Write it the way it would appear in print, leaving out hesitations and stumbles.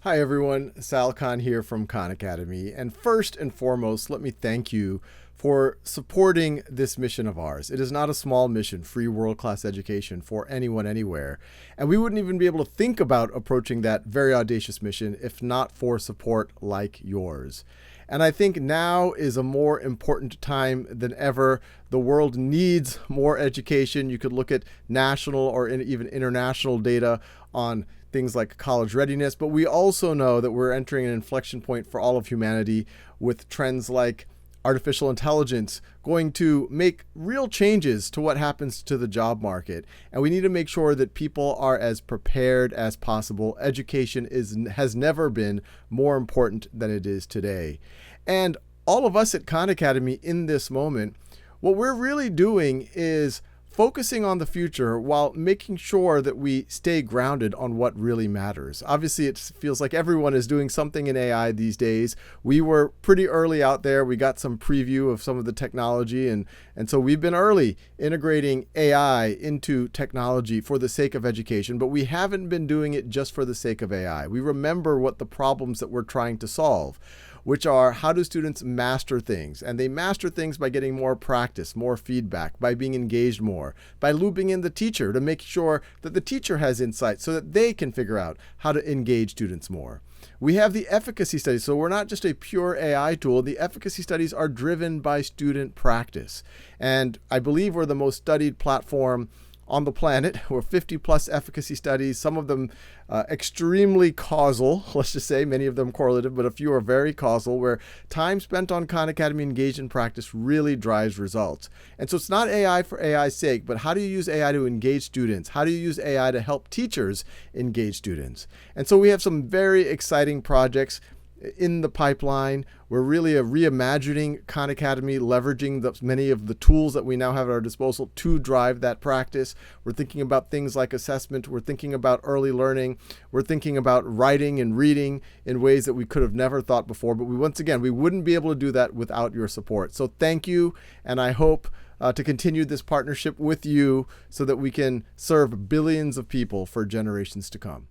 Hi everyone, Sal Khan here from Khan Academy. And first and foremost, let me thank you for supporting this mission of ours. It is not a small mission, free world-class education for anyone, anywhere. And we wouldn't even be able to think about approaching that very audacious mission if not for support like yours. And I think now is a more important time than ever. The world needs more education. You could look at national or even international data on things like college readiness, but we also know that we're entering an inflection point for all of humanity with trends like artificial intelligence going to make real changes to what happens to the job market. And we need to make sure that people are as prepared as possible. Education has never been more important than it is today. And all of us at Khan Academy in this moment, what we're really doing is focusing on the future while making sure that we stay grounded on what really matters. Obviously, it feels like everyone is doing something in AI these days. We were pretty early out there. We got some preview of some of the technology, and so we've been early integrating AI into technology for the sake of education, but we haven't been doing it just for the sake of AI. We remember what the problems that we're trying to solve, which are how do students master things? And they master things by getting more practice, more feedback, by being engaged more, by looping in the teacher to make sure that the teacher has insight so that they can figure out how to engage students more. We have the efficacy studies, so we're not just a pure AI tool. The efficacy studies are driven by student practice. And I believe we're the most studied platform on the planet. We're 50 plus efficacy studies, some of them extremely causal, let's just say, many of them correlative, but a few are very causal, where time spent on Khan Academy engaged in practice really drives results. And so it's not AI for AI's sake, but how do you use AI to engage students? How do you use AI to help teachers engage students? And so we have some very exciting projects in the pipeline. We're really reimagining Khan Academy, leveraging many of the tools that we now have at our disposal to drive that practice. We're thinking about things like assessment. We're thinking about early learning. We're thinking about writing and reading in ways that we could have never thought before. But once again, we wouldn't be able to do that without your support. So thank you, and I hope to continue this partnership with you so that we can serve billions of people for generations to come.